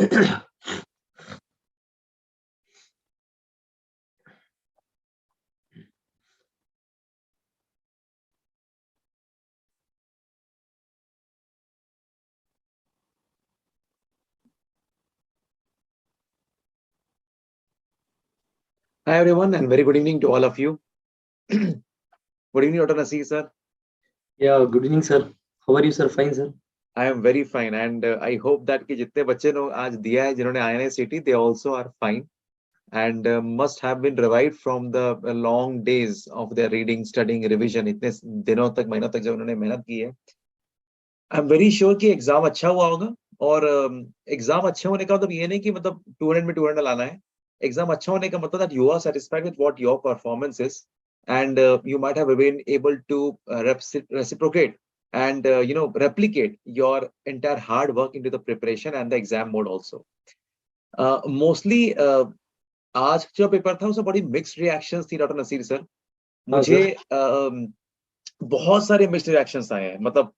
Hi everyone, and very good evening to all of you. Good evening, Dr. Naseer, sir. Yeah, good evening, sir. How are you, sir? Fine, sir. I am very fine, and I hope that कि जितने बच्चे ने आज दिया है जिन्होंने INI-CET, they also are fine and must have been revived from the long days of their reading, studying, revision. इतने दिनों तक, महीनों तक जब उन्होंने मेहनत की है. I'm very sure कि एग्जाम अच्छा हुआ होगा और एग्जाम अच्छा होने का मतलब ये नहीं कि मतलब 200 में 200 लाना है. एग्जाम अच्छा होने का मतलब that you are satisfied with what your performance is, and you might have been able to reciprocate and replicate your entire hard work into the preparation and the exam mode also. Mostly आज जो paper था उसमें बड़ी mixed reactions थी doctor Naseer sir. मुझे बहुत सारे mixed reactions आए हैं. मतलब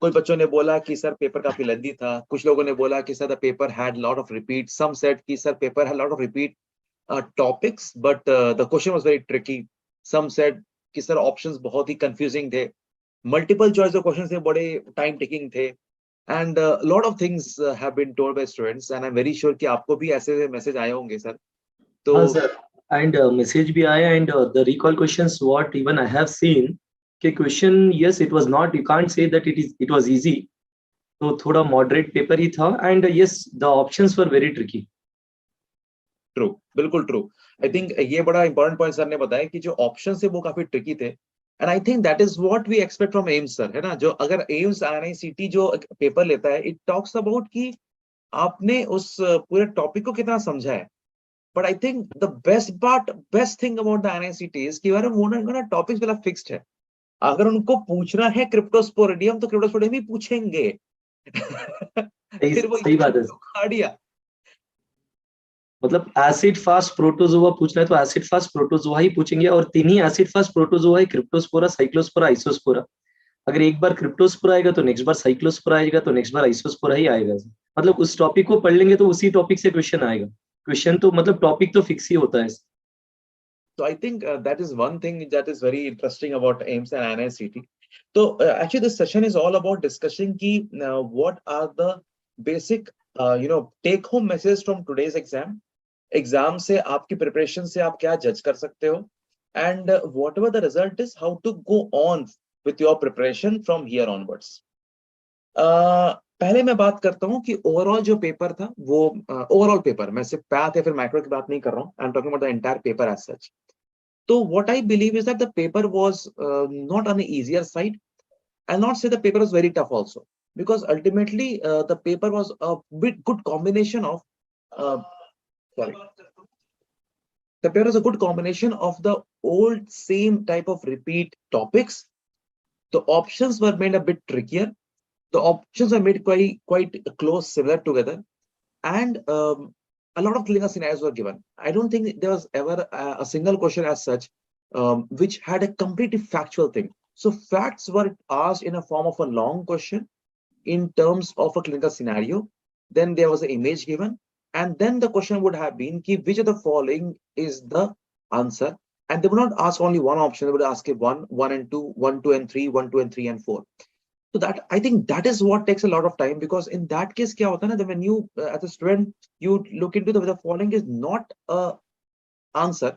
कुछ बच्चों ने बोला कि सर पेपर काफी लेंथी था, कुछ लोगों ने बोला कि sir the paper had lot of repeat, some said कि sir paper had lot of repeat topics but the question was very tricky, some said कि सर ऑप्शंस बहुत ही कंफ्यूजिंग थे, मल्टीपल चॉइस जो क्वेश्चंस थे बड़े टाइम टेकिंग थे, and lot of things have been told by students, and I am very sure कि आपको भी ऐसे मैसेज आए होंगे सर. तो हाँ सर, and message भी आया, and the recall questions what even I have seen कि question, yes, it was not, you can't say that it was easy. तो थोड़ा moderate paper ही था, and yes, the options were very tricky. True, बिल्कुल true. I think ये बड़ा important point sir ने बताया कि जो ऑप्शन थे वो काफी ट्रिकी थे, and I think that is what we expect from AIIMS sir, है ना. जो अगर एम्स INI-CET जो पेपर लेता है, इट टॉक्स अबाउट कि आपने उस पूरे टॉपिक को कितना समझा है. But I think the best thing about the INI-CET is कि यार वो ना टॉपिक्स वाला फिक्स्ड है. अगर उनको पूछना है क्रिप्टोस्पोरिडियम तो क्रिप्टोस्पोरिडियम ही पूछेंगे. फिर वो सही बात है. उखाड़ दिया. मतलब एसिड फास्ट प्रोटोजोआ पूछना है तो एसिड फास्ट प्रोटोजोआ ही पूछेंगे, और तीन ही एसिड फास्ट प्रोटोजोआ है, क्रिप्टोस्पोरा, साइक्लोस्पोरा, आइसोस्पोरा. अगर एक बार क्रिप्टोस्पोरा आएगा तो नेक्स्ट बार साइक्लोस्पोरा आएगा, तो नेक्स्ट बार आइसोस्पोरा ही आएगा. मतलब उस टॉपिक को पढ़ लेंगे तो उसी टॉपिक से क्वेश्चन आएगा. क्वेश्चन तो मतलब टॉपिक तो फिक्स ही होता है. So I think that is one thing that is very interesting about AIMS and INI-CET. So actually this session is all about discussing ki, what are the basic take home messages from today's exam. Exam से आपकी preparation से आप क्या judge कर सकते हो, and whatever the result is, how to go on with your preparation from here onwards. पहले मैं बात करता हूँ कि ओवरऑल जो पेपर था वो ओवरऑल पेपर, मैं सिर्फ पैथ या फिर मैक्रो की बात नहीं कर रहा हूँ, I am talking about the entire paper as such. So what I believe is that the paper was not on the easier side. I'll not say the paper was very tough also, because ultimately the paper was a bit good combination of sorry. The paper was a good combination of the old same type of repeat topics. The options were made a bit trickier. The options were made quite close, similar together, and a lot of clinical scenarios were given. I don't think there was ever a single question as such which had a completely factual thing. So facts were asked in a form of a long question in terms of a clinical scenario. Then there was an image given, and then the question would have been ki, which of the following is the answer, and they would not ask only one option. They would ask it 1, 1 and 2, 1, 2 and 3, 1, 2 and 3 and 4. So that, I think that is what takes a lot of time, because in that case kya hota na, that when you as a student you look into the following is not a answer,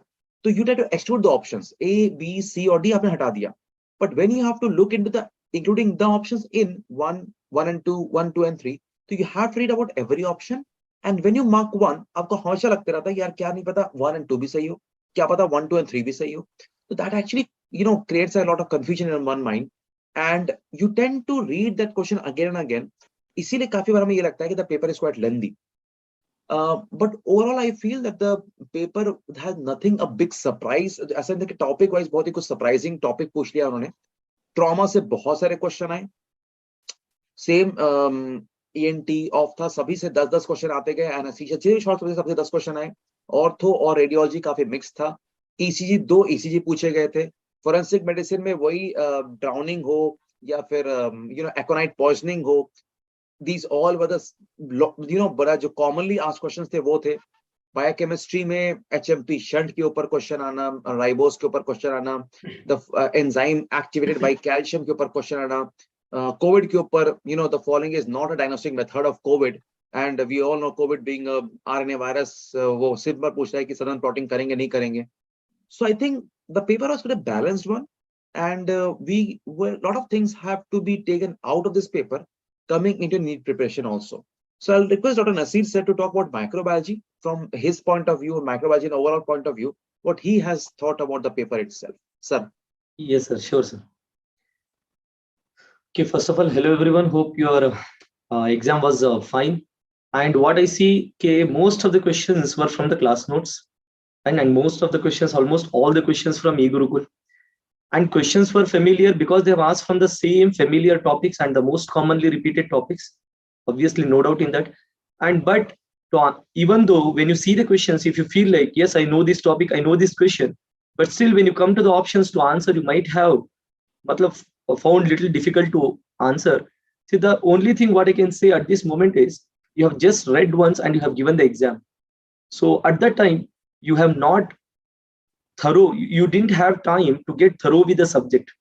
so you try to exclude the options A, B, C or D, aapne hata diya. But when you have to look into the including the options in 1, 1 and 2, 1, 2 and 3, so you have to read about every option. And when you mark 1, aapko hamesha lagta rehta hai yaar kya nahi pata 1 and 2 bhi sahi ho, kya pata 1, 2 and 3 bhi sahi ho. So that actually creates a lot of confusion in one mind, and you tend to read that question again and again. इसीलिए काफी बार हमें ये लगता है कि the paper is quite lengthy. But overall I feel that the paper has nothing a big surprise. ऐसा नहीं कि topic wise बहुत ही कुछ surprising topic पूछ लिया उन्होंने. Trauma से बहुत सारे question आए. Same ENT ऑफ था, सभी से 10-10 क्वेश्चन आते गए. एनेस्थीसिया शॉर्ट से सबसे 10 क्वेश्चन आए. ऑर्थो और रेडियोलॉजी काफी मिक्स था. ECG 2 ECG पूछे गए थे. फोरेंसिक मेडिसिन में वही ड्राउनिंग हो या फिर एकोनाइट पॉइजनिंग हो, these all were the बड़ा जो commonly asked questions थे वो थे बायोकेमिस्ट्री में HMP शंट के ऊपर क्वेश्चन आना, राइबोस के ऊपर क्वेश्चन आना, the enzyme activated by calcium के ऊपर क्वेश्चन आना, कोविड के ऊपर the following is not a diagnostic method of covid and we all know covid being RNA virus, वो सिर्फ बार पूछ रहा है कि सडन प्लॉटिंग करेंगे नहीं करेंगे. So I think the paper was a balanced one, and lot of things have to be taken out of this paper coming into NEET preparation also. So I'll request Dr. Naseer sir to talk about microbiology from his point of view, microbiology and overall point of view, what he has thought about the paper itself. Sir. Yes, sir. Sure, sir. Okay, first of all, hello everyone. Hope your exam was fine. And what I see, okay, most of the questions were from the class notes, and most of the questions, almost all the questions from eGurukul. And questions were familiar because they have asked from the same familiar topics and the most commonly repeated topics. Obviously, no doubt in that. And but even though when you see the questions, if you feel like, yes, I know this topic, I know this question, but still when you come to the options to answer, you might have found little difficult to answer. See, the only thing what I can say at this moment is you have just read once and you have given the exam. So at that time, you have not thorough, you didn't have time to get thorough with the subject.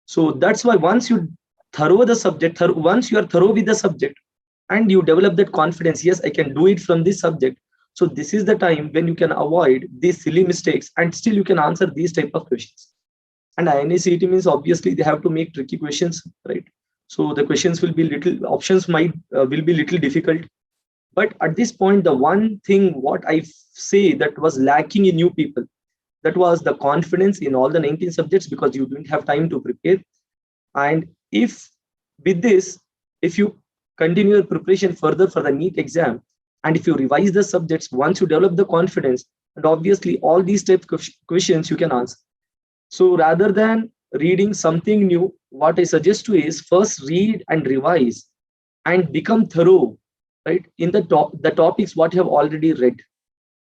So that's why once you thorough the subject, once you are thorough with the subject and you develop that confidence, yes, I can do it from this subject. So this is the time when you can avoid these silly mistakes and still you can answer these type of questions. And INI-CET means obviously they have to make tricky questions, right? So the questions will be little, options might will be little difficult. But at this point, the one thing what I say that was lacking in you people, that was the confidence in all the 19 subjects because you didn't have time to prepare. And if with this, if you continue your preparation further for the NEET exam, and if you revise the subjects, once you develop the confidence, and obviously all these type of questions you can answer. So rather than reading something new, what I suggest to is first read and revise and become thorough, right? In the topics what you have already read,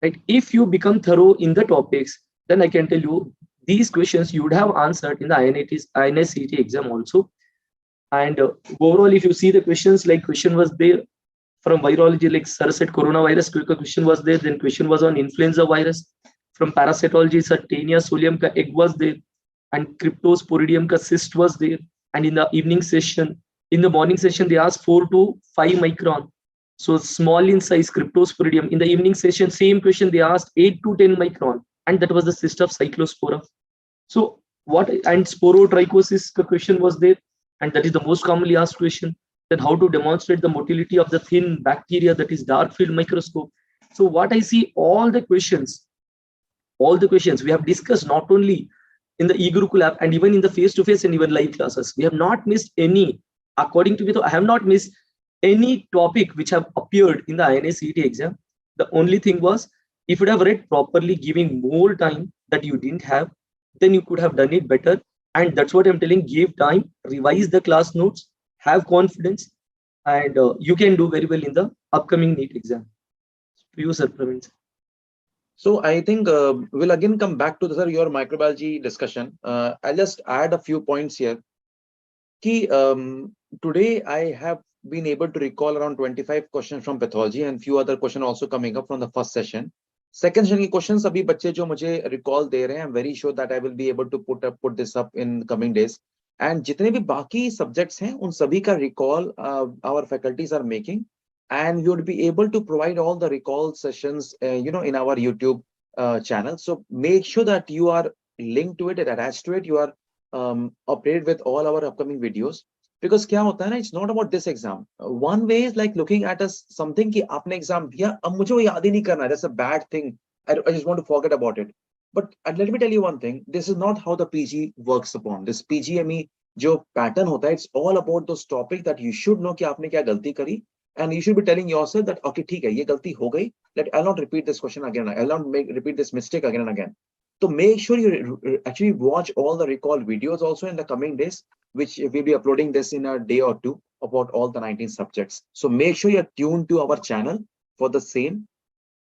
right? If you become thorough in the topics, then I can tell you these questions you would have answered in the INI-CET exam also. And overall, if you see the questions, like question was there from virology, like sir said coronavirus question was there, then question was on influenza virus. From parasitology, sir Taenia solium ka egg was there, and cryptosporidium ka cyst was there. And in the evening session, in the morning session, they asked 4 to 5 micron. So small in size cryptosporidium. In the evening session, same question they asked 8 to 10 micron, and that was the cyst of cyclospora. So what, and sporotrichosis question was there, and that is the most commonly asked question. Then how to demonstrate the motility of the thin bacteria, that is dark field microscope. So what I see, all the questions we have discussed not only in the eGurukul app and even in the face-to-face and even live classes. We have not missed any. According to me, I have not missed any topic which have appeared in the INI-CET exam. The only thing was, if you would have read properly, giving more time that you didn't have, then you could have done it better. And that's what I'm telling, give time, revise the class notes, have confidence, and you can do very well in the upcoming NEET exam. To you, sir, Praveen. So I think we'll again come back to your microbiology discussion. I'll just add a few points here. Ki, today I have been able to recall around 25 questions from pathology and few other questions also coming up from the first session. Second session questions abhi bachche jo mujhe recall de rahe hain, I'm very sure that I will be able to put this up in coming days. And jitne bhi baki subjects hain, un sabhi ka recall our faculties are making, and you would be able to provide all the recall sessions in our YouTube channel. So make sure that you are linked to it and attached to it. You are updated with all our upcoming videos. Because kya hota hai na, it's not about this exam. One way is like looking at something ki aapne exam diya, ab mujhe wo yaad hi nahi karna. That's a bad thing. I just want to forget about it. But let me tell you one thing. This is not how the PG works upon. This PGME jo pattern hota hai, it's all about those topics that you should know ki aapne kya galti kari. And you should be telling yourself that, okay, theek hai, ye galti ho gayi. I'll not repeat this question again. I'll not repeat this mistake again and again. So make sure you actually watch all the recall videos also in the coming days, which we'll be uploading this in a day or two about all the 19 subjects. So make sure you're tuned to our channel for the same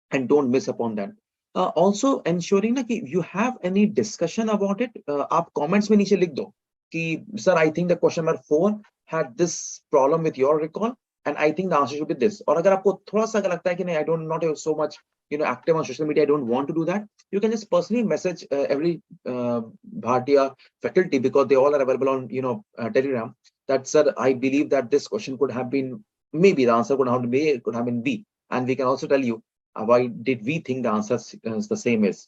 and don't miss upon that. Also ensuring that if you have any discussion about it, aap comments mein niche likh do ki, sir, I think the question number 4 had this problem with your recall. and I think the answer should be this. और अगर आपको थोड़ा सा अगर लगता है कि नहीं, I don't not have so much active on social media, I don't want to do that, you can just personally message every Bhartiya faculty, because they all are available on Telegram, that sir, I believe that this question could have been, maybe the answer could have been B, and we can also tell you why did we think the answer is the same is.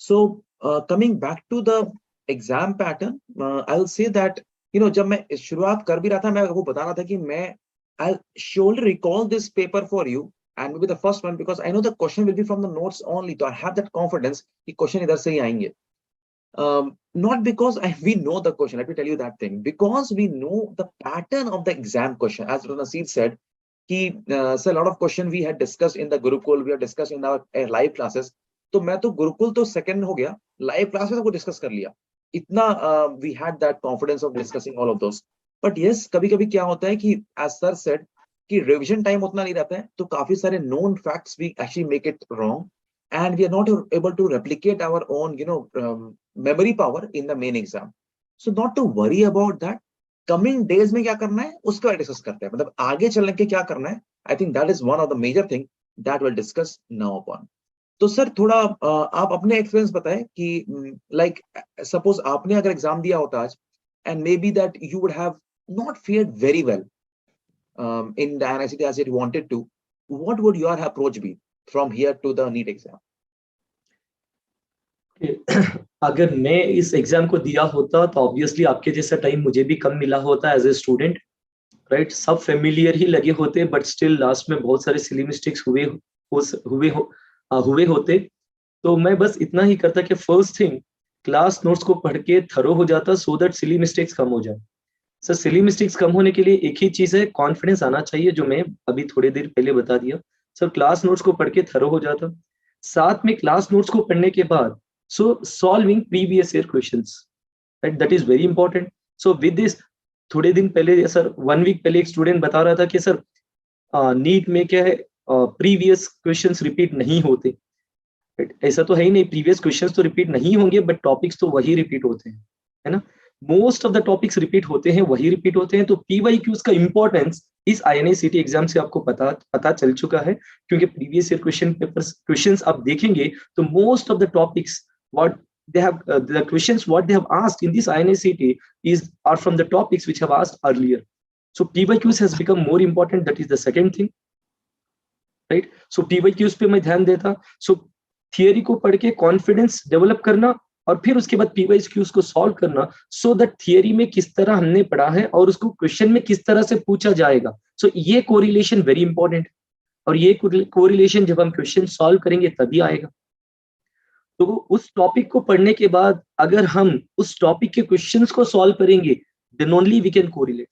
So coming back to the exam pattern, I'll say that जब मैं शुरुआत कर भी रहा था, मैं वो बता रहा था कि मैं I'll surely recall this paper for you and maybe the first one, because I know the question will be from the notes only, so I have that confidence कि question इधर से ही आएंगे. Not because we know the question, let me tell you that thing, because we know the pattern of the exam question. As Abdul Naseer said, so a lot of question we had discussed in the Gurukul, we have discussed in our live classes. तो मैं तो गुरुकुल तो second हो गया, live class में तो discuss कर लिया, इतना we had that confidence of discussing all of those. But yes, कभी कभी क्या होता है कि एज सर सेड कि रिवीजन टाइम उतना नहीं रहता है, तो काफी सारे known facts we actually make it wrong and we are not able to replicate our own memory power in the main exam. So not to worry about that. Coming days में क्या करना है उसका डिस्कस करते हैं, मतलब आगे चलने के क्या करना है. I think that is one of the major thing that will discuss now upon. तो सर थोड़ा आप अपने एक्सपीरियंस बताएं कि लाइक सपोज आपने अगर एग्जाम दिया होता आज, and may be that you would have not fared very well in the INI-CET as you wanted to, what would your approach be from here to the NEET exam? अगर मैं इस exam को दिया होता तो ऑब्वियसली आपके जैसा time मुझे भी कम मिला होता एज ए स्टूडेंट, राइट. सब फेमिलियर ही लगे होते, बट स्टिल लास्ट में बहुत सारे सिली मिस्टेक्स हुए होते. तो मैं बस इतना ही करता कि फर्स्ट थिंग क्लास नोट्स को पढ़ के थरो हो जाता, सो दैट सिली मिस्टेक्स कम हो जाए. सर सिली मिस्टेक्स कम होने के लिए एक ही चीज है, कॉन्फिडेंस आना चाहिए, जो मैं अभी थोड़ी देर पहले बता दिया. सर क्लास नोट्स को पढ़ के थरो हो जाता, साथ में क्लास नोट्स को पढ़ने के बाद सो solving previous year questions, right, that is very important. So with this, थोड़े दिन पहले सर 1 वीक पहले एक स्टूडेंट बता रहा था कि सर नीट में क्या है, प्रीवियस क्वेश्चंस रिपीट नहीं होते. ऐसा तो है ही नहीं, प्रीवियस क्वेश्चंस तो रिपीट नहीं होंगे, बट टॉपिक्स तो वही रिपीट होते हैं, है ना. Most of the topics repeat होते हैं, वही रिपीट होते हैं. तो पीवाईक्यूज का इंपॉर्टेंस इस INI-CET एग्जाम से आपको पता चल चुका है, क्योंकि प्रीवियस ईयर क्वेश्चंस आप देखेंगे तो most of the topics what they have the questions what they have asked in this INI-CET are from the topics which have asked earlier. So PYQs has become more important. That is the second thing, right? So PYQs पे मैं ध्यान देता. So theory को पढ़ के confidence develop करना, और फिर उसके बाद PYQs को सॉल्व करना, सो दैट थियरी में किस तरह हमने पढ़ा है और उसको क्वेश्चन में किस तरह से पूछा जाएगा. सो ये कोरिलेशन वेरी इंपॉर्टेंट, और ये कोरिलेशन जब हम क्वेश्चन सॉल्व करेंगे तभी आएगा. तो उस टॉपिक को पढ़ने के बाद अगर हम उस टॉपिक के क्वेश्चंस को सॉल्व करेंगे, then only we can correlate.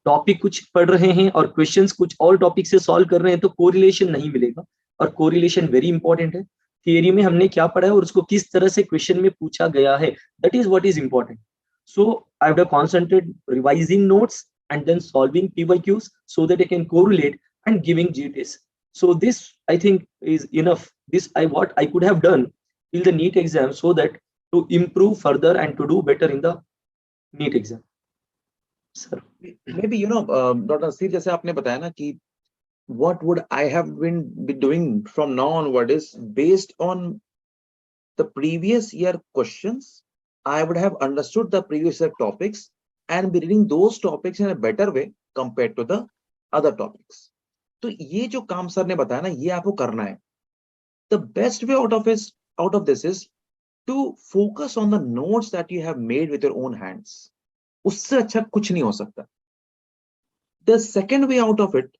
Topic कुछ पढ़ रहे हैं और क्वेश्चंस कुछ और टॉपिक से सॉल्व कर रहे हैं तो कोरिलेशन नहीं मिलेगा, और कोरिलेशन वेरी इंपॉर्टेंट है. थियरी में हमने क्या पढ़ा है और उसको किस तरह से क्वेश्चन में पूछा गया है, that is what is important. So I have to concentrate revising notes and then solving PYQs so that I can correlate and giving GTs. So this I think is enough. This what I could have done till the NEET exam, so that to improve further and to do better in the NEET exam. Sir, maybe Dr. Naseer, जैसे आपने बताया ना कि what would I have been doing from now onward is based on the previous year questions. I would have understood the previous year topics and be reading those topics in a better way compared to the other topics. तो ये जो काम sir ने बताया ना, ये आपको करना है. The best way out of this is to focus on the notes that you have made with your own hands. उससे अच्छा कुछ नहीं हो सकता. The second way out of it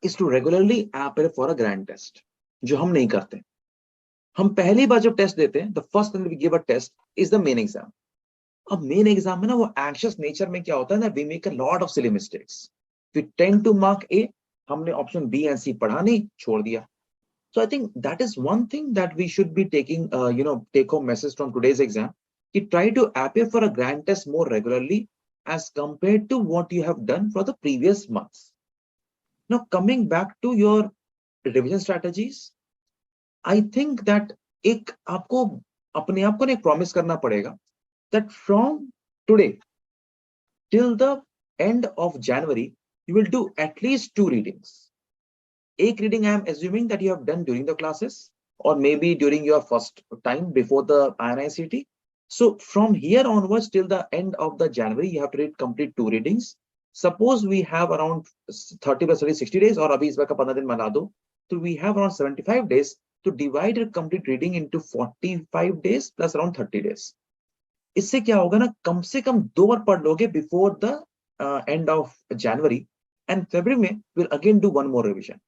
is to regularly prepare for a grand test, जो हम नहीं करते. हम पहली बार जब टेस्ट देते हैं, the first time we give a test is the main exam. अब मेन एग्जाम में ना वो एंग्शियस नेचर में क्या होता है ना, we make a lot of silly mistakes. We tend to mark A, हमने ऑप्शन बी एंड सी पढ़ा नहीं, छोड़ दिया. So I think that is one thing that we should be taking take home message from today's exam, कि try to appear for a grand test more regularly as compared to what you have done for the previous months. Now coming back to your revision strategies, I think that एक आपको अपने आप को ना promise करना पड़ेगा that from today till the end of January you will do at least 2 readings. Ek reading I am assuming that you have done during the classes or maybe during your first time before the INI-CET. So from here onwards till the end of the January, you have to read complete 2 readings. Suppose we have around 30 plus 30, 60 days or abhi is ka 15 din mana do. So we have around 75 days to divide your complete reading into 45 days plus around 30 days. इससे क्या होगा ना, कम से कम 2 बार पढ़ लोगे before the end of January, and February में we'll again do 1 more revision.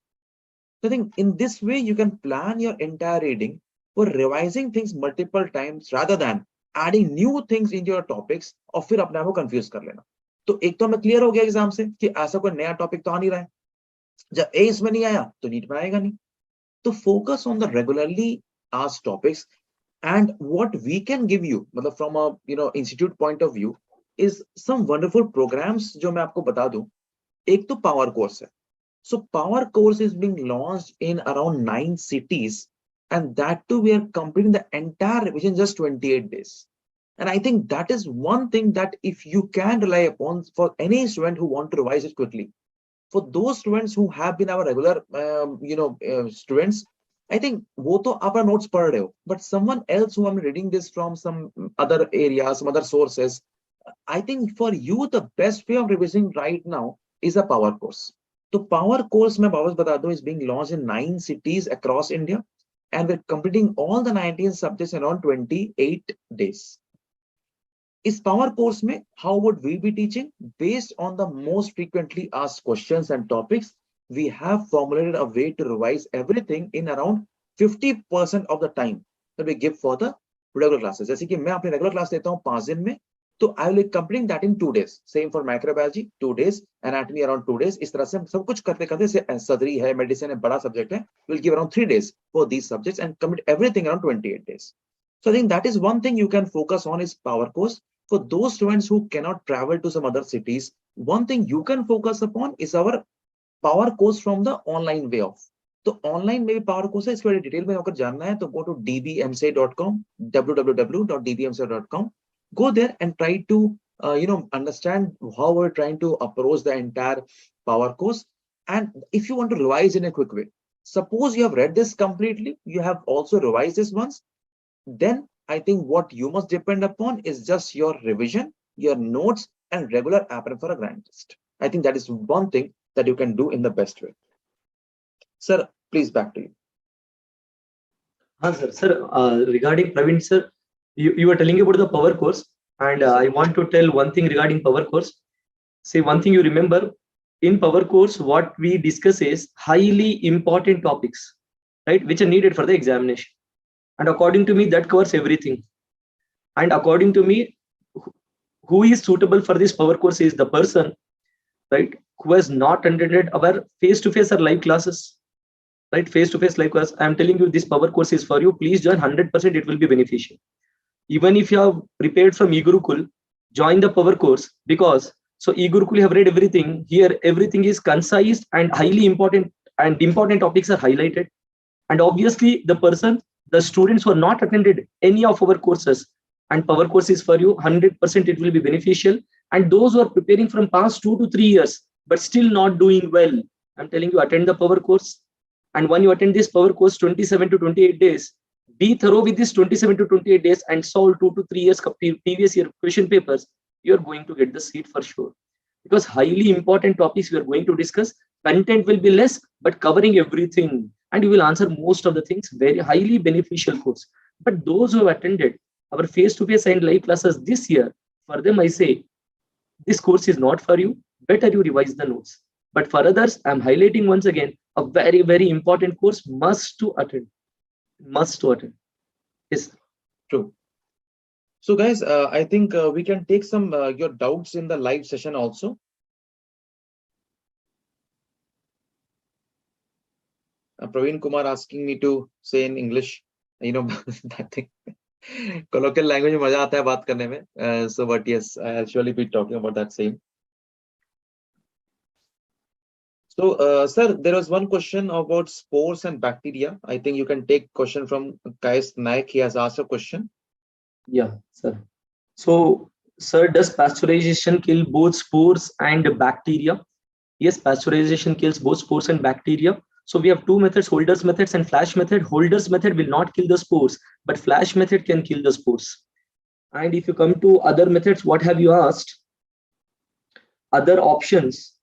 So I think in this way you can plan your entire reading for revising things multiple times rather than adding new things into your topics और फिर अपने आप को confuse कर लेना. तो एक तो हमें क्लियर हो गया एग्जाम से कि ऐसा कोई नया टॉपिक तो आ नहीं रहा है, जब ए इसमें नहीं आया तो नीट में आएगा नहीं. तो focus on the regularly asked topics. And what we can give you, from a institute point of view, is some wonderful programs जो मैं आपको बता दूं. एक तो power course है. So power course is being launched in around 9 cities, and that too we are completing the entire revision just 28 days. And I think that is one thing that if you can rely upon for any student who want to revise it quickly, for those students who have been our regular students, I think वो तो अपना notes पढ़ रहे हो, but someone else who I'm reading this from some other areas, some other sources, I think for you the best way of revising right now is a power course. तो power course मैं वापस बता दूं is being launched in 9 cities across India, and we're completing all the 19 subjects in around 28 days. इस power course में how would we be teaching? Based on the most frequently asked questions and topics, we have formulated a way to revise everything in around 50% of the time that we give for the regular classes. जैसे कि मैं अपने regular class लेता हूँ 5 दिन में, तो I will be completing that in 2 days. Same for microbiology, 2 days, anatomy around 2 days. इस तरह से हम सब कुछ करते करते, सदरी है, medicine है, बड़ा subject है, we'll give around 3 days for these subjects and complete everything around 28 days. So I think that is one thing you can focus on is power course. For those students who cannot travel to some other cities, one thing you can focus upon is our power course from the online way of. तो online में भी power course है, इसके बारे में detail में अगर जानना है तो go to dbmci.com, www.dbmci.com. Go there and try to understand how we're trying to approach the entire power course. And if you want to revise in a quick way, suppose you have read this completely, you have also revised this once, then I think what you must depend upon is just your revision, your notes, and regular appearance for a grand test. I think that is one thing that you can do in the best way. Sir, please back to you. Sir, regarding Praveen sir, you were telling about the power course, and I want to tell one thing regarding power course. Say one thing you remember, in power course, what we discuss is highly important topics, right, which are needed for the examination. And according to me, that covers everything. And according to me, who is suitable for this power course is the person, right, who has not attended our face-to-face or live classes, right? Face-to-face live class. I'm telling you, this power course is for you. Please join 100%. It will be beneficial. Even if you have prepared from eGurukul, join the power course, because so eGurukul you have read everything. Here, everything is concise and highly important, and important topics are highlighted. And obviously, the students who are not attended any of our courses, and power course is for you 100%. It will be beneficial. And those who are preparing from past 2 to 3 years but still not doing well, I'm telling you, attend the power course. And when you attend this power course 27 to 28 days, be thorough with this 27 to 28 days and solve 2 to 3 years previous year question papers. You're going to get the seat for sure, because highly important topics we are going to discuss. Content will be less, but covering everything, and you will answer most of the things. Very highly beneficial course. But those who have attended our face-to-face and live classes this year, for them I say, this course is not for you. Better you revise the notes. But for others, I'm highlighting once again, a very, very important course, must to attend. Must to attend. Yes. True. So guys, I think we can take some your doubts in the live session also. Praveen Kumar asking me to say in English, that thing. Colloquial language में मजा आता है बात करने में. So but yes, I'll surely be talking about that same. So, sir, there was one question about spores and bacteria. I think you can take question from Kais Naik. He has asked a question. Yeah, sir. So, sir, does pasteurization kill both spores and bacteria? Yes, pasteurization kills both spores and bacteria. So we have two methods, Holder's methods and flash method. Holder's method will not kill the spores, but flash method can kill the spores. And if you come to other methods, what have you asked? Other options,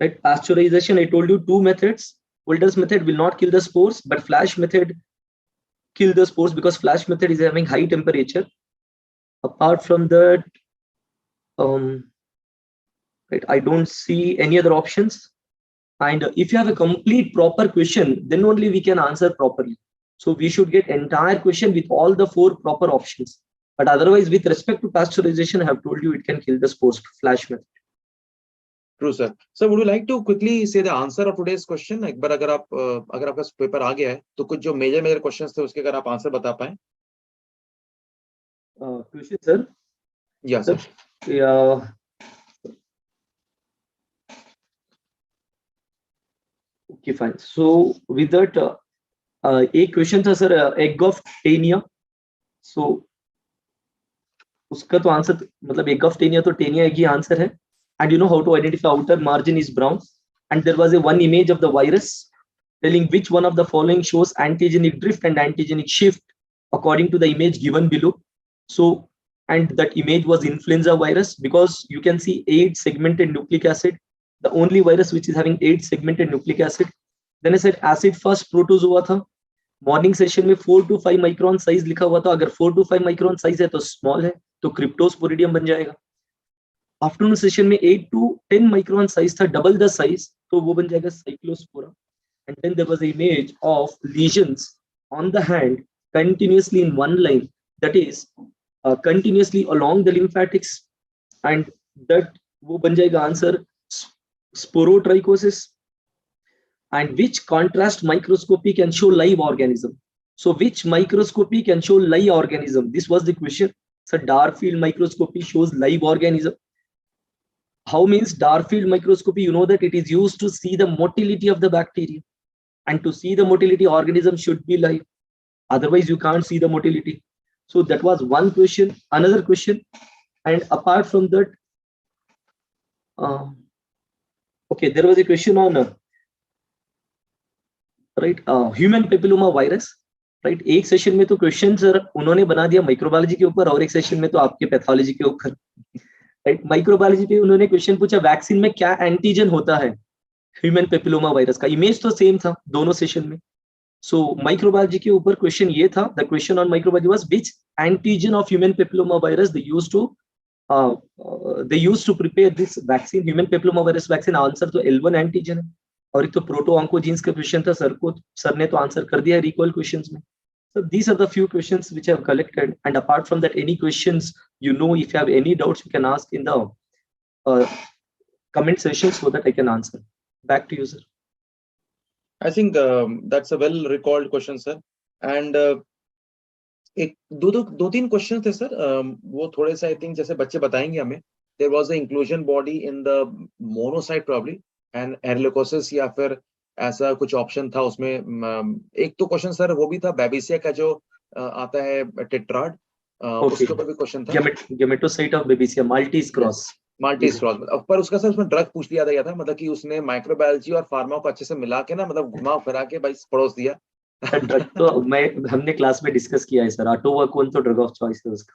right? Pasteurization, I told you two methods. Holder's method will not kill the spores, but flash method kill the spores because flash method is having high temperature. Apart from that, right, I don't see any other options. And if you have a complete proper question, then only we can answer properly. So we should get entire question with all the four proper options. But otherwise, with respect to pasteurization, I have told you it can kill the spores, flash method. True, sir. So would you like to quickly say the answer of today's question? एक बार अगर आपका paper आ गया है तो कुछ जो major questions थे उसके अगर आप आंसर बता पाए. Question, sir. Yeah, sir. Yeah. Okay, fine. So with that, एक क्वेश्चन था सर, एग ऑफ टेनिया. सो उसका तो आंसर मतलब एग ऑफ टेनिया, तो टेनिया एक ही आंसर है. And you know how to identify outer margin is brown. And there was a one image of the virus telling which one of the following shows antigenic drift and antigenic shift according to the image given below. So, and that image was influenza virus because you can see 8 segmented nucleic acid, the only virus which is having 8 segmented nucleic acid. Then I said acid first protozoa था. Morning session में 4 to 5 micron size लिखा हुआ था. अगर 4 to 5 micron size है तो small है, तो क्रिप्टोस्पोरिडियम बन जाएगा. आफ्टरनून सेशन में 8 to 10 माइक्रोन साइज था, डबल द साइज, तो वो बन जाएगा cyclospora. And then there was image of lesions on the hand continuously in one line, that is continuously along the lymphatics, and that वो बन जाएगा answer sporotrichosis. And which contrast microscopy can show live organism? So which microscopy can show live organism? This was the question. So dark field microscopy shows live organism. How means dark field microscopy? You know that it is used to see the motility of the bacteria, and to see the motility, organism should be live. Otherwise you can't see the motility. So that was one question. Another question, and apart from that, okay, there was a question on right human papilloma virus. Right, एक session में तो question sir उन्होंने बना दिया microbiology के ऊपर, और एक सेशन में तो आपके पैथोलॉजी के ऊपर. राइट, माइक्रोबायोलॉजी पे उन्होंने क्वेश्चन पूछा वैक्सीन में क्या एंटीजन होता है ह्यूमन पेपिलोमा वायरस का. इमेज तो सेम था दोनों सेशन में. सो माइक्रोबायोलॉजी के ऊपर क्वेश्चन ये था, the question on microbiology was which antigen of human papilloma virus they used to prepare this vaccine, human papilloma virus vaccine. Answer तो L1 एंटीजन है. और एक तो प्रोटो ऑन्कोजीन्स का क्वेश्चन था, सर ने तो आंसर कर दिया रिकॉल क्वेश्चंस में. So these are the few questions which I have collected, and apart from that, any questions, you know, if you have any doubts, you can ask in the comment section so that I can answer. Back to you, sir. I think that's a well recalled question, sir. And एक दो तीन question थे sir, वो थोड़े से I think जैसे बच्चे बताएंगे हमें. There was an inclusion body in the monocyte probably, and एरलिकोसिस या फिर ऐसा कुछ ऑप्शन था उसमें. एक तो क्वेश्चन सर वो भी था बेबिसिया का जो आता है टेट्राड, उसके ऊपर भी क्वेश्चन था. गेमेटोसाइट ऑफ बेबिसिया मल्टीज क्रॉस. पर उसका सर उसमें ड्रग पूछ लिया था, मतलब कि उसने माइक्रोबायोलॉजी और फार्मा को अच्छे से मिला के ना, मतलब घुमा फिरा के भाई पड़ोस दिया. ड्रग तो हमने क्लास में डिस्कस किया है सर, आटोवाकोन तो ड्रग ऑफ चॉइस है उसका.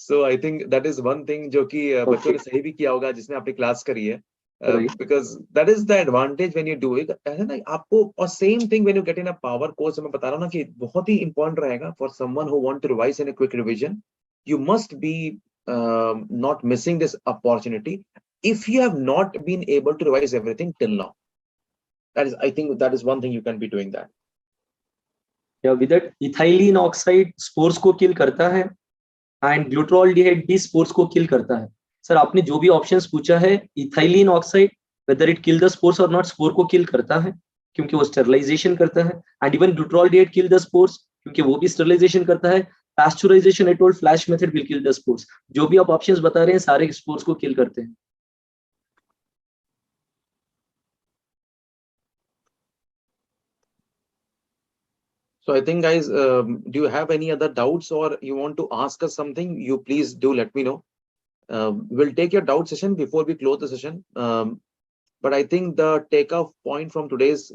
So I think that is one thing जो कि बच्चों ने सही भी किया होगा जिसने अपनी क्लास करी है. Because that is the advantage when you do it. ऐसा ना आपको, और same thing when you get in a power course, मैं बता रहा हूँ ना कि बहुत ही important रहेगा for someone who want to revise in a quick revision. You must be not missing this opportunity if you have not been able to revise everything till now. That is, I think that is one thing you can be doing that. Yeah, with that ethylene oxide spores को kill करता है, and glutaraldehyde भी spores को kill करता है. Sir आपने जो भी ऑप्शंस पूछा है, ethylene oxide whether it kill the spores और नॉट, स्पोर को किल करता है क्योंकि वो स्टरलाइजेशन करता है. And even glutaraldehyde kill the spores क्योंकि वो भी स्टरलाइजेशन करता है. Pasteurisation I told flash method will kill the spores. जो भी आप ऑप्शंस बता रहे हैं सारे स्पोर्स को किल करते हैं. So I think guys, do you have any other doubts or you want to ask us something? You please do let me know. We'll take your doubt session before we close the session. But I think the takeoff point from today's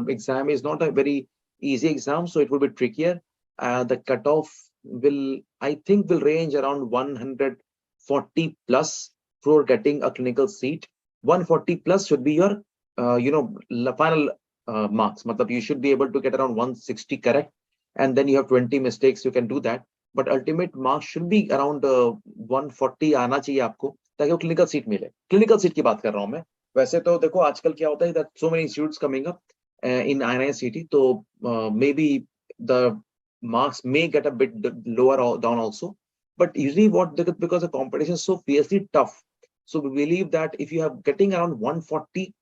exam is not a very easy exam, so it will be trickier. The cutoff will, I think, will range around 140 plus for getting a clinical seat. 140 plus should be your, final marks. Matlab, you should be able to get around 160 correct, and then you have 20 mistakes. You can do that, but ultimate marks should be around 140 आना चाहिए आपको, ताकि वो clinical seat मिले. Clinical seat की बात कर रहा हूँ मैं. वैसे तो देखो आजकल क्या होता है that so many institutes coming up in INI-CET, तो maybe the marks may get a bit lower down also, but usually because the competition is so fiercely tough, so we believe that if you have getting around 140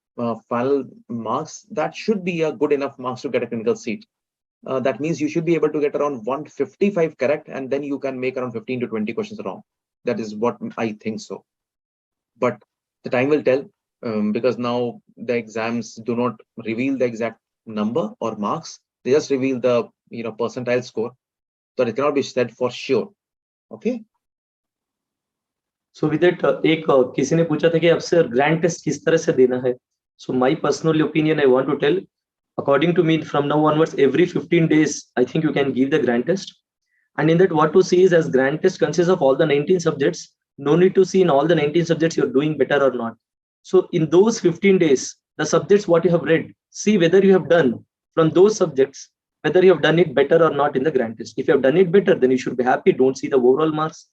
final marks, that should be a good enough marks to get a clinical seat. That means you should be able to get around 155 correct, and then you can make around 15 to 20 questions wrong. That is what I think so. But the time will tell, because now the exams do not reveal the exact number or marks. They just reveal the percentile score. So it cannot be said for sure. Okay. So with that, एक किसी ने पूछा था कि अब sir grand test किस तरह से देना है. So my personal opinion, I want to tell, according to me, from now onwards, every 15 days, I think you can give the grand test. And in that, what to see is, as grand test consists of all the 19 subjects, no need to see in all the 19 subjects you're doing better or not. So in those 15 days, the subjects what you have read, see whether you have done from those subjects, whether you have done it better or not in the grand test. If you have done it better, then you should be happy. Don't see the overall marks.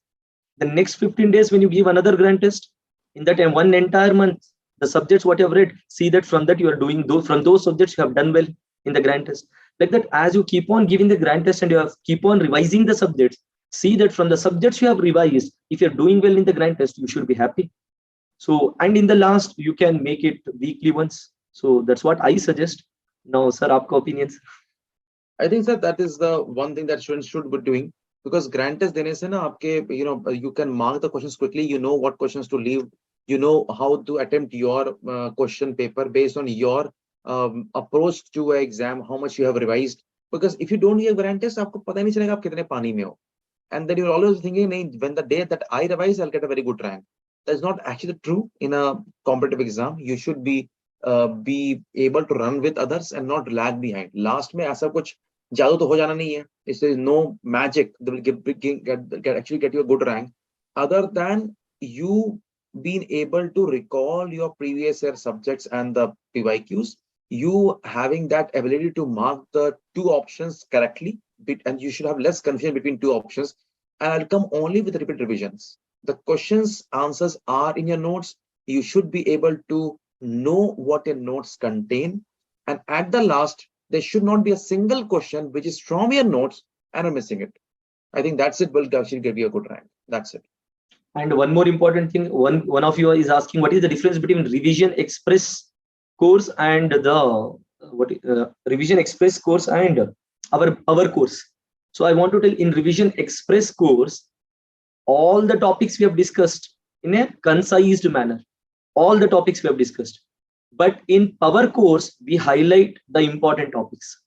The next 15 days, when you give another grand test, in that one entire month, the subjects what you have read, see that from that you are doing from those subjects you have done well in the grand test. Like that, as you keep on giving the grand test and you have keep on revising the subjects, see that from the subjects you have revised, if you're doing well in the grand test, you should be happy. So, and in the last, you can make it weekly once. So that's what I suggest. Now, sir, aapka opinions? I think that that is the one thing that students should be doing, because grand test dene se na aapke, you can mark the questions quickly. You know what questions to leave. You know how to attempt your question paper based on your approach to an exam, how much you have revised. Because if you don't give grand test, aapko pata nahi chalega aap kitne pani mein ho. And then you're always thinking, when the day that I revise, I'll get a very good rank. That's not actually true in a competitive exam. You should be able to run with others and not lag behind. Last में ऐसा कुछ जादू तो हो जाना नहीं है. There is no magic that will actually get you a good rank, other than you being able to recall your previous year subjects and the PYQs. You having that ability to mark the two options correctly, and you should have less confusion between two options. And I'll come only with repeat revisions. The questions answers are in your notes. You should be able to know what your notes contain, and at the last there should not be a single question which is from your notes and I'm missing it. I think that's it will actually give you a good rank. That's it. And one more important thing, one of you is asking, what is the difference between revision express course and the revision express course and our course. So I want to tell, in revision express course, all the topics we have discussed in a concised manner. All the topics we have discussed. But in our course, we highlight the important topics.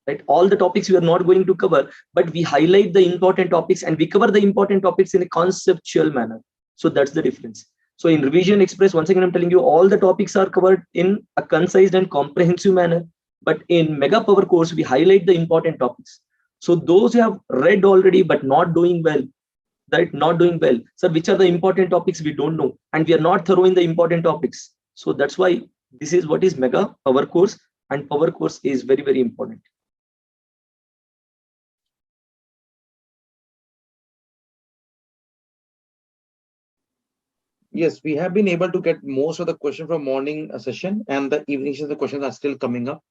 Right? All the topics we are not going to cover, but we highlight the important topics and we cover the important topics in a conceptual manner. So that's the difference. So in revision express, once again, I'm telling you, all the topics are covered in a concise and comprehensive manner. But in Mega Power course, we highlight the important topics. So those who have read already but not doing well, so which are the important topics we don't know, and we are not thorough in the important topics. So that's why this is what is Mega Power course, and Power course is very, very important. Yes, we have been able to get most of the question from morning session, and the evening session, the questions are still coming up.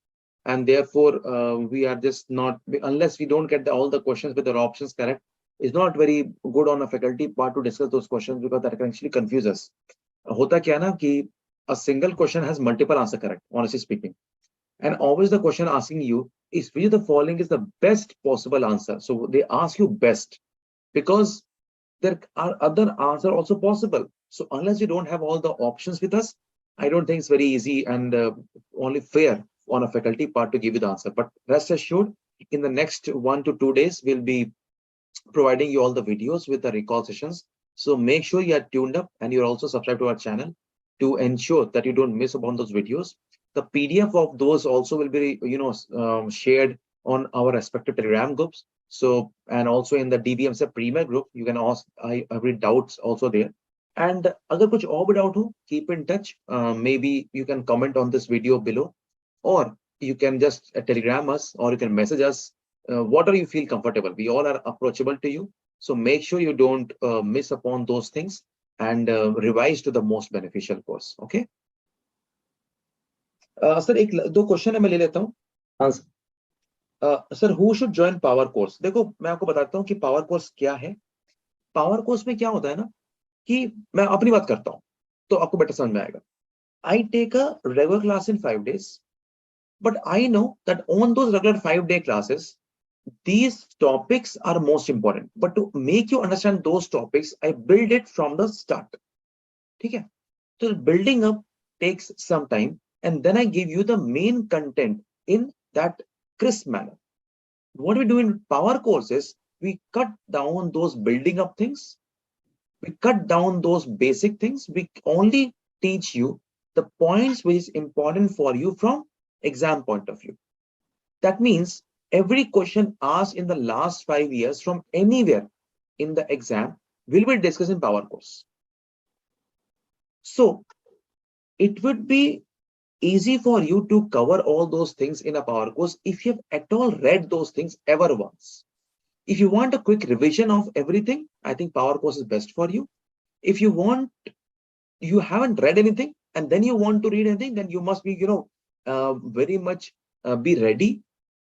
And therefore, we are just not, unless we don't get all the questions with their options correct, it's not very good on a faculty part to discuss those questions, because that can actually confuse us. Hota kya na ki a single question has multiple answer correct, honestly speaking. And always the question asking you is which of the following is the best possible answer. So they ask you best, because there are other answers also possible. So unless you don't have all the options with us, I don't think it's very easy and only fair on a faculty part to give you the answer. But rest assured, in the next 1 to 2 days, we'll be providing you all the videos with the recall sessions. So make sure you are tuned up and you're also subscribed to our channel. to ensure that you don't miss upon those videos. The PDF of those also will be, shared on our respective Telegram groups. So, and also in the DBMCI Premier group, you can ask every doubts also there. And अगर कुछ और भी doubt हो, keep in touch. Maybe you can comment on this video below, or you can just telegram us, or you can message us. Whatever you feel comfortable. We all are approachable to you. So make sure you don't miss upon those things and revise to the most beneficial course. Okay. Sir एक दो question है, मैं ले लेता हूँ. हाँ sir, who should join power course? देखो, मैं आपको बताता हूँ कि पावर कोर्स क्या है. पावर कोर्स में क्या होता है ना, कि मैं अपनी बात करता हूँ तो आपको बेटर समझ में आएगा. I take a regular class in 5 days, but I know that on those regular 5-day classes, these topics are most important. But to make you understand those topics, I build it from the start. ठीक है? So building up takes some time, and then I give you the main content in that crisp manner. What we do in power courses, we cut down those building up things. We cut down those basic things. We only teach you the points which is important for you from exam point of view. That means every question asked in the last 5 years from anywhere in the exam will be discussed in power course. So it would be easy for you to cover all those things in a power course if you have at all read those things ever once. If you want a quick revision of everything, I think power course is best for you. If you haven't read anything and then you want to read anything, then you must be, very much be ready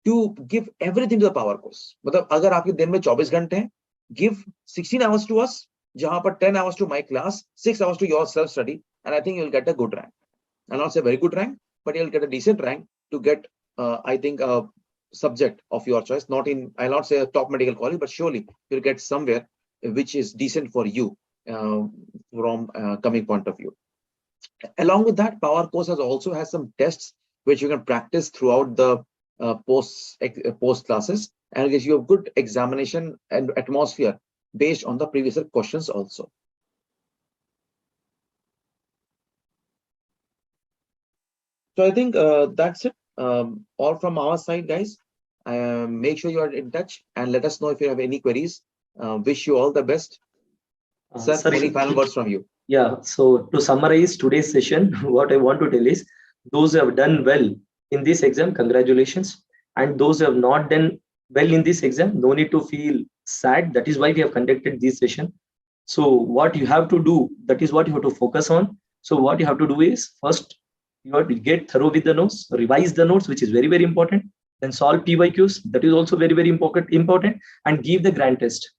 to give everything to the power course. मतलब अगर आपके दिन में 24 घंटे हैं, give 16 hours to us, जहां पर 10 hours to my class, 6 hours to your self study, and I think you'll get a good rank. I'll not say very good rank, but you'll get a decent rank to get, I think, a subject of your choice. I'll not say a top medical college, but surely you'll get somewhere which is decent for you from coming point of view. Along with that, power course also has some tests which you can practice throughout the post classes, and gives you a good examination and atmosphere based on the previous questions also. So I think that's it. All from our side, guys. Make sure you are in touch and let us know if you have any queries. Wish you all the best. Sir, any final words from you? Yeah. So to summarize today's session, what I want to tell is, those who have done well in this exam, congratulations. And those who have not done well in this exam, no need to feel sad. That is why we have conducted this session. So what you have to do, that is what you have to focus on. So what you have to do is, first, you have to get thorough with the notes, revise the notes, which is very, very important. Then solve PYQs, that is also very, very important, and give the grand test,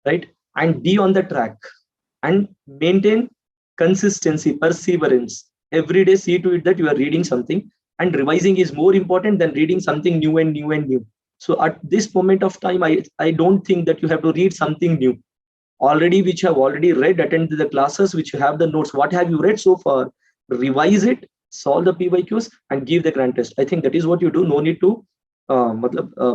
right? And be on the track and maintain consistency, perseverance. Every day, see to it that you are reading something, and revising is more important than reading something new and new and new. So at this moment of time, I don't think that you have to read something new. Already, which you have already read, attend the classes, which you have the notes. What have you read so far? Revise it, solve the PYQs, and give the grand test. I think that is what you do. No need to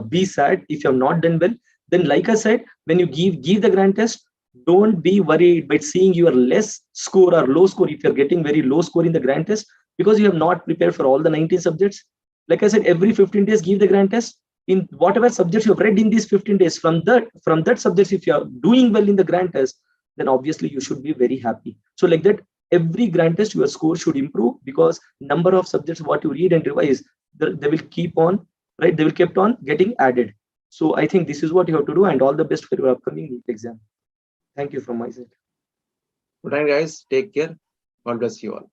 be sad if you have not done well. Then, like I said, when you give the grand test, don't be worried by seeing your less score or low score if you're getting very low score in the grand test, because you have not prepared for all the 19 subjects. Like I said, every 15 days, give the grand test. In whatever subjects you have read in these 15 days, from that subjects, if you are doing well in the grand test, then obviously you should be very happy. So like that, every grand test, your score should improve, because number of subjects what you read and revise, they will keep on, right? They will keep on getting added. So I think this is what you have to do, and all the best for your upcoming NEET exam. Thank you from my side. Good night, guys. Take care. God bless you all.